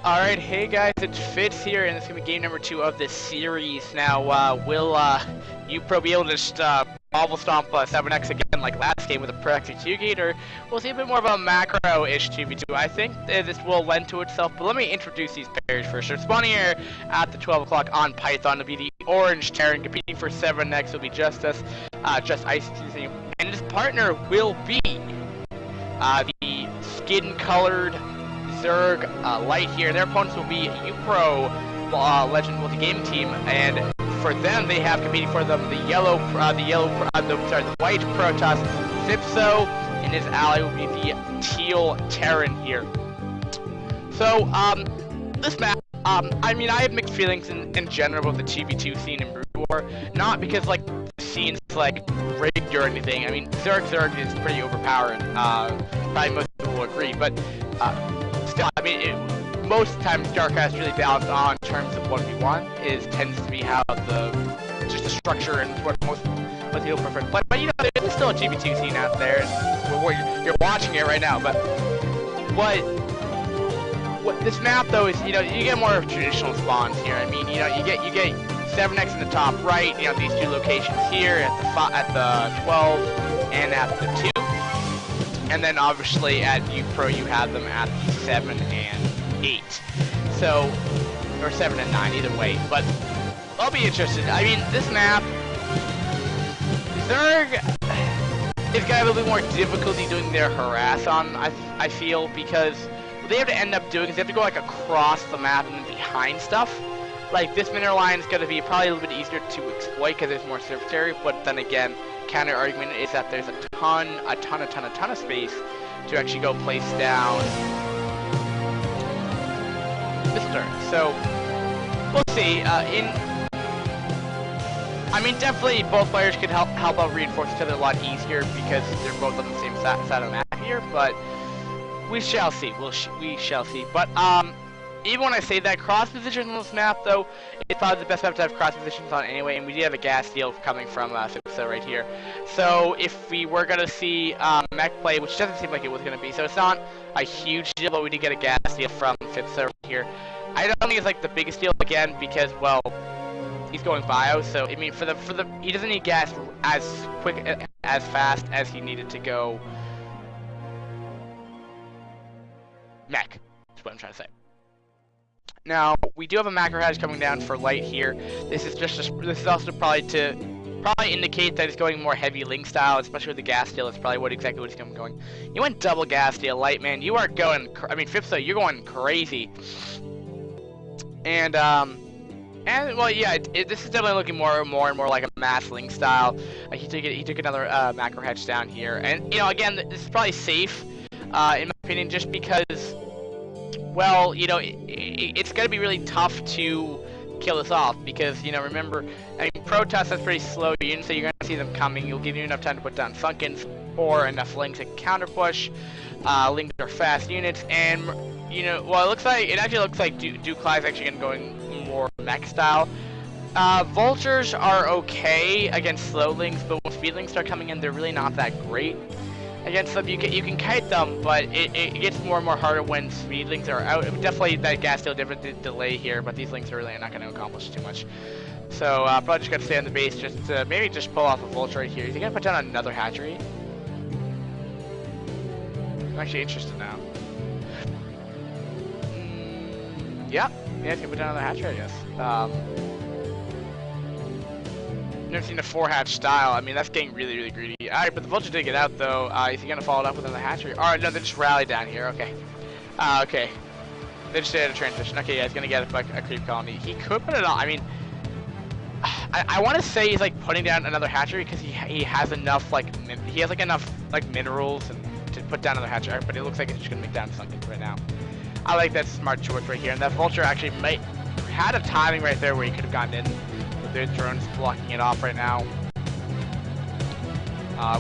Alright, hey guys, it's Fitz here, and this is going to be game number 2 of this series. Now, will uPro be able to just bobble stomp 7x again like last game with a Pro X2 gate, or we'll see a bit more of a macro-ish 2v2. I think this will lend to itself, but let me introduce these pairs first. So spawning here at the 12 o'clock on Python will be the Orange Terran, competing for 7x will be JustIce, and his partner will be the skin-colored Zerg Light here. Their opponents will be uPro Legend Multi-Gaming Team, and for them they have competing for them the white Protoss phippso, and his ally will be the teal Terran here. So this map, I mean, I have mixed feelings in general with the 2v2 scene in Brood War, not because like the scene's like rigged or anything. I mean, Zerg is pretty overpowering. Probably most people will agree, but still, I mean, most of the time StarCraft's really balanced on terms of 1v1 tends to be how just the structure and what most people prefer to play. But you know, there's still a 2v2 scene out there, and you're watching it right now. But what this map though is, you know, you get more of traditional spawns here. I mean, you know, you get 7x in the top right. You know, these two locations here at the 12 and at the 2. And then obviously at uPro you have them at 7 and 8. So, or 7 and 9, either way. But I'll be interested. I mean, this map, Zerg is gonna have a little more difficulty doing their harass on, I feel, because what they have to end up doing is they have to go like across the map and behind stuff. Like this mineral line is gonna be probably a little bit easier to exploit because there's more surface area, but then again, counter argument is that there's a ton of space to actually go place down this turn. So we'll see. I mean, definitely both players could help out reinforce each other a lot easier because they're both on the same side of the map here. But we shall see. We shall see. But even when I say that, cross positions on this map, though, it's probably the best map to have cross positions on anyway, and we do have a gas deal coming from phippso right here. So if we were going to see mech play, which doesn't seem like it was going to be, so it's not a huge deal, but we did get a gas deal from phippso right here. I don't think it's like the biggest deal, again, because, well, he's going bio, so, I mean, he doesn't need gas as quick, as fast as he needed to go mech, that's what I'm trying to say. Now, we do have a macro hatch coming down for light here. This is also probably to indicate that it's going more heavy link style, especially with the gas deal. That's probably exactly what he's going. You went double gas deal, light man. You are going. I mean, phippso, you're going crazy. And well, yeah, this is definitely looking more and more like a mass link style. He took another macro hatch down here, and you know, again, this is probably safe, in my opinion, just because. Well, you know, it's going to be really tough to kill this off because, you know, remember, I mean, Protoss is pretty slow units, so you're going to see them coming. You'll give you enough time to put down Sunkens or enough links to counter push. Links are fast units, and, you know, well, it actually looks like Ducleij is actually going more mech style. Vultures are okay against slow links, but when speed links start coming in, they're really not that great. Against them, you can kite them, but it gets more and more harder when speed links are out. Definitely that gas deal different delay here, but these links are really not going to accomplish too much. So probably just got to stay on the base, maybe just pull off a vulture right here. Is he going to put down another hatchery? I'm actually interested now. Yeah, he's going to put down another hatchery, I guess. Never seen a 4-hatch style. I mean, that's getting really greedy. Alright, but the vulture did get out, though. Is he going to follow it up with another hatchery? Alright, no, they just rallied down here. Okay. Okay. They just did a transition. Okay, yeah, he's going to get a creep colony. He could put it on. I mean, I want to say he's, like, putting down another hatchery because he has enough, like, enough minerals to put down another hatchery. But it looks like he's just going to make down something right now. I like that smart choice right here. And that vulture actually had a timing right there where he could have gotten in. Their drone's blocking it off right now.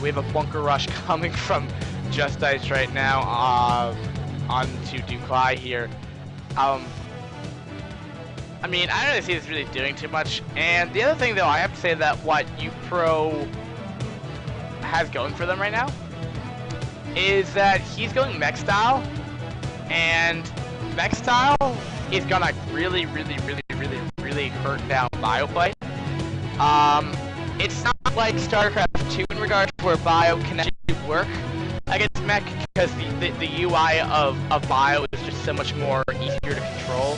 We have a bunker rush coming from JustIce right now onto Ducleij here. I mean, I don't really see this really doing too much. And the other thing, though, I have to say that what uPro has going for them right now is that he's going mech style, and mech style is gonna really hurt down Bio play. It's not like StarCraft 2 in regards to where Bio can actually work against mech, because the UI of Bio is just so much more easier to control.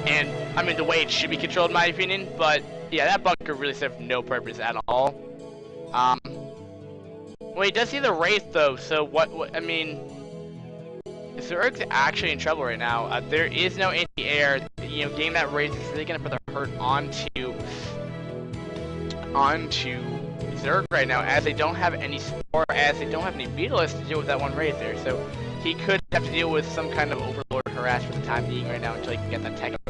And, I mean, the way it should be controlled, in my opinion, but, yeah, that bunker really served no purpose at all. Well, he does see the Wraith, though, so what I mean, Zerg's actually in trouble right now. There is no anti-air. You know, getting that Wraith is really going to put the hurt onto Zerg right now, as they don't have any support, as they don't have any Beetleists to deal with that one Wraith there, so he could have to deal with some kind of Overlord harass for the time being right now until he can get that tech up.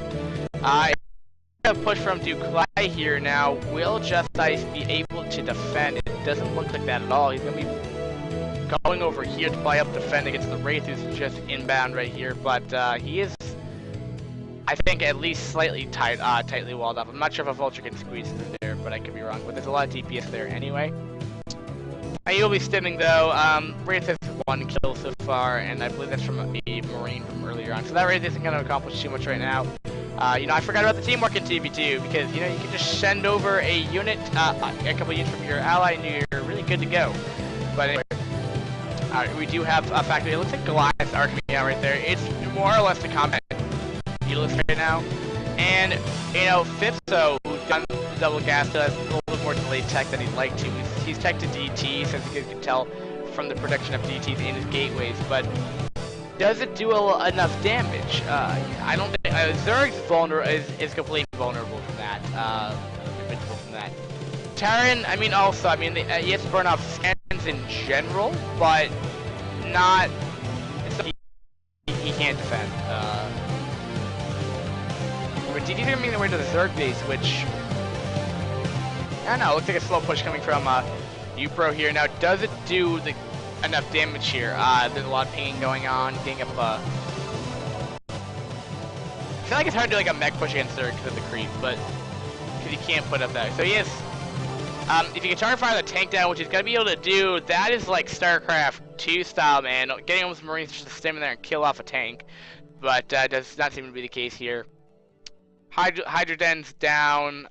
A push from Ducleij here now. Will JustIce be able to defend? It doesn't look like that at all. He's going to be going over here to buy up defend against the Wraith, who's just inbound right here, but he is, I think, at least slightly tightly walled up. I'm not sure if a Vulture can squeeze through there, but I could be wrong. But there's a lot of DPS there anyway. He'll be stimming though. Wraith has 1 kill so far, and I believe that's from a Marine from earlier on. So that Wraith isn't going to accomplish too much right now. You know, I forgot about the teamwork in TB2, because, you know, you can just send over a unit, a couple units from your ally, and you're really good to go. But anyway, we do have a factory. It looks like Goliath's are coming out right there. It's more or less the combat Beetleist right now. And, you know, phippso, who's done double gas, has a little bit more delayed tech than he'd like to. He's tech to DT, since you can tell from the production of DTs in his gateways, but does it do enough damage? I don't think Zerg's is completely vulnerable from that. Invincible from that. Terran, I mean, also, I mean, he has to burn off scans in general, but not. He can't defend. But DT's gonna make their way to the Zerg base, which I don't know. Looks like a slow push coming from uPro here. Now, does it do enough damage here? There's a lot of pinging going on, getting up, I feel like it's hard to do like a mech push against Zerg because of the creep, but, because you can't put up that. So he is, if you can target fire the tank down, which he's gonna be able to do, that is like StarCraft 2 style, man. Getting almost Marines just to stem in there and kill off a tank, but does not seem to be the case here. Hydroden's down,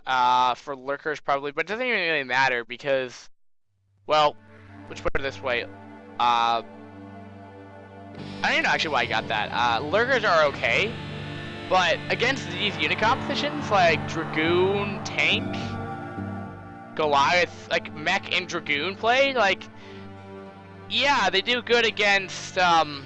for Lurkers probably, but it doesn't even really matter because, well, let's put it this way. I don't even know actually why I got that. Lurkers are okay, but against these unit compositions, like Dragoon, Tank, Goliath, like Mech and Dragoon play, like, yeah, they do good against, like,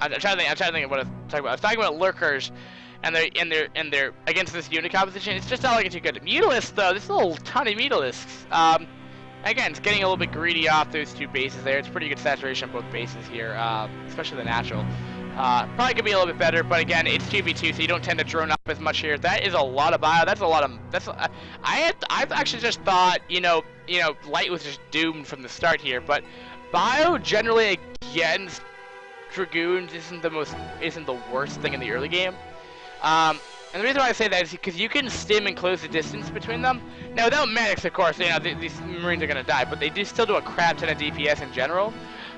I'm trying to think of what I was talking about. I was talking about Lurkers, and they're against this unit composition. It's just not looking too good. Mutalisks though, there's a little ton of Mutalisks. Again, it's getting a little bit greedy off those 2 bases there. It's pretty good saturation on both bases here, especially the natural. Probably could be a little bit better, but again, it's 2v2, so you don't tend to drone up as much here. That is a lot of bio. That's a lot of. I've actually just thought, you know, Light was just doomed from the start here, but bio generally against Dragoons isn't the worst thing in the early game. And the reason why I say that is because you can stim and close the distance between them. Now, without medics, of course, you know, these Marines are going to die, but they do still do a crap ton of DPS in general.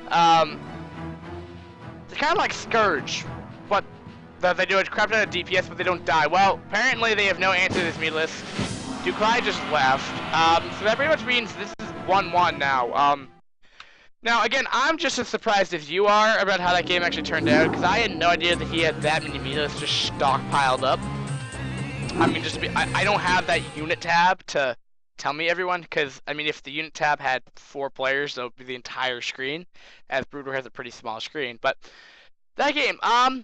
It's kind of like Scourge, but they do a crap ton of DPS, but they don't die. Well, apparently they have no answer to this Mutalisk. Ducleij just left, so that pretty much means this is 1-1 now. Now, again, I'm just as surprised as you are about how that game actually turned out, because I had no idea that he had that many Mutalisks just stockpiled up. I mean, I don't have that unit tab to tell me everyone, because, I mean, if the unit tab had 4 players, that would be the entire screen, as Broodwar has a pretty small screen. But that game, I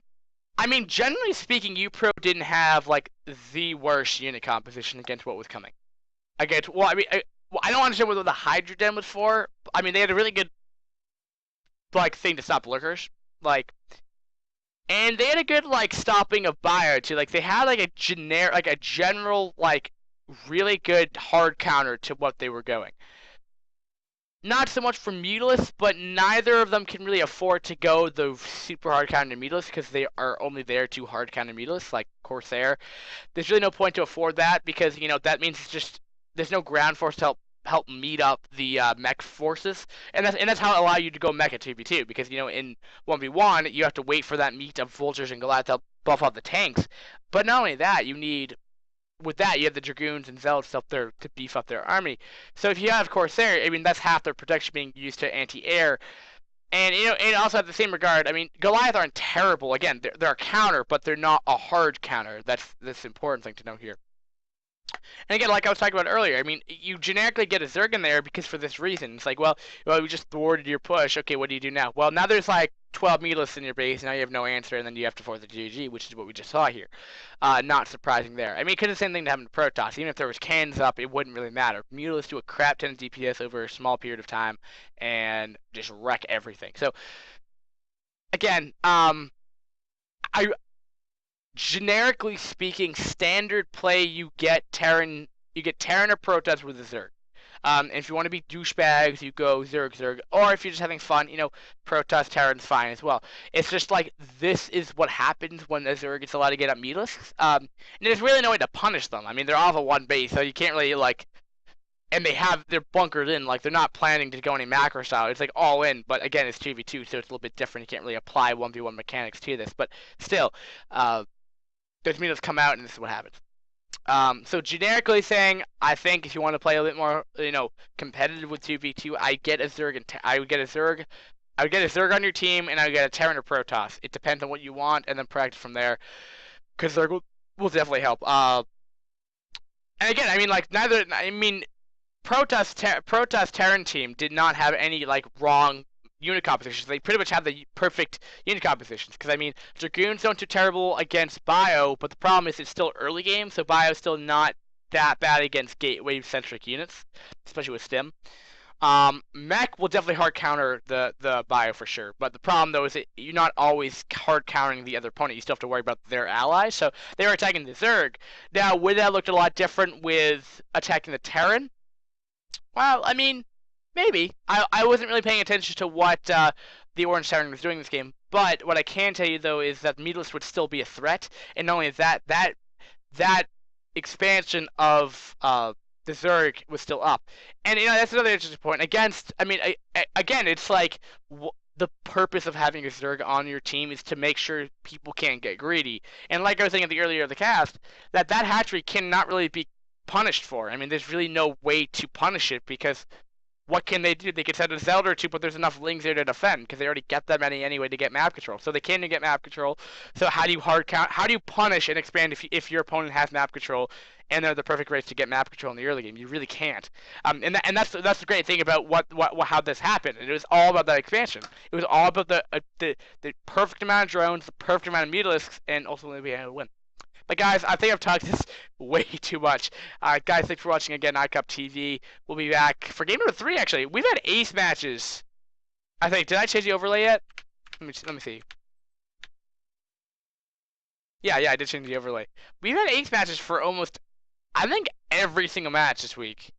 mean, generally speaking, uPro didn't have, like, the worst unit composition against what was coming. Against, well, I mean, I don't understand what the Hydroden was for. I mean, they had a really good, like, thing to stop Lurkers, like, and they had a good, like, stopping of bio too. Like, they had like a general, like, really good hard counter to what they were going. Not so much for Mutalisks, but neither of them can really afford to go the super hard counter to Mutalisks, because they are only there to hard counter Mutalisks, like Corsair. There's really no point to afford that, because, you know, that means it's just there's no ground force to help help meet up the mech forces, and that's how it allows you to go mech at 2v2, because in 1v1 you have to wait for that meet of vultures and Goliath to buff up the tanks. But not only that, with that, you have the Dragoons and Zealots up there to beef up their army. So if you have Corsair, I mean, that's half their protection being used to anti-air. And and also at the same regard, I mean, Goliath aren't terrible. Again, they're a counter, but they're not a hard counter. That's the important thing to know here. And again, like I was talking about earlier, I mean, you generically get a Zerg in there because for this reason. It's like, well, we just thwarted your push. Okay, what do you do now? Well, now there's like 12 Meatless in your base. Now you have no answer, and then you have to force the GG, which is what we just saw here. Not surprising there. I mean, it could have the same thing to happen to Protoss. Even if there was cans up, it wouldn't really matter. Meatless do a crap ton of DPS over a small period of time and just wreck everything. So, again, generically speaking, standard play, you get Terran or Protoss with a Zerg. And if you want to be douchebags, you go Zerg. Or if you're just having fun, Protoss Terran's fine as well. It's just like, this is what happens when a Zerg gets allowed to get up meatless. And there's really no way to punish them. I mean, they're off of one base, so you can't really, and they're bunkered in, they're not planning to go any macro style. It's all in, but again, it's 2v2, so it's a little bit different. You can't really apply 1v1 mechanics to this, but still, those meatless come out, and this is what happens. So generically saying, I think if you want to play a bit more, competitive with 2v2, I would get a Zerg on your team, and I would get a Terran or Protoss. It depends on what you want, and then practice from there, because Zerg will definitely help. And again, I mean, Protoss Terran team did not have any wrong unit compositions. They pretty much have the perfect unit compositions, because I mean, Dragoons don't do terrible against Bio, but the problem is it's still early game, so Bio's still not that bad against gateway centric units, especially with Stim. Mech will definitely hard counter the Bio for sure, but the problem though is that you're not always hard countering the other opponent. You still have to worry about their allies, so they were attacking the Zerg. Now, would that look a lot different with attacking the Terran? Well, I mean, maybe. I wasn't really paying attention to what the Orange Terran was doing in this game, but what I can tell you though is that meatless would still be a threat, and not only that expansion of the Zerg was still up, and that's another interesting point. Again, it's the purpose of having a Zerg on your team is to make sure people can't get greedy, and like I was saying at the earlier of the cast, that hatchery cannot really be punished for. I mean, there's really no way to punish it, because what can they do? They could send a Zelda or two, but there's enough Lings there to defend, because they already get that many anyway to get map control. So they can't even get map control. So how do you hard count? How do you punish and expand if your opponent has map control and they're the perfect race to get map control in the early game? You really can't. And that's the great thing about how this happened. It was all about that expansion. It was all about the perfect amount of drones, the perfect amount of mutalisks, and ultimately being able to win. But guys, I think I've talked this way too much. Guys, thanks for watching again, iCupTV. We'll be back for game number 3, actually. We've had ace matches. I think. Did I change the overlay yet? Let me see. Yeah, I did change the overlay. We've had ace matches for almost, I think, every single match this week.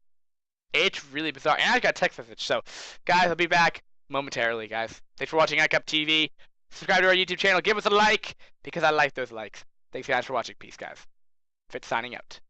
It's really bizarre. And I got a text message. So, guys, I'll be back momentarily, guys. Thanks for watching iCupTV. Subscribe to our YouTube channel. Give us a like, because I like those likes. Thanks, guys, for watching. Peace, guys. Phippso signing out.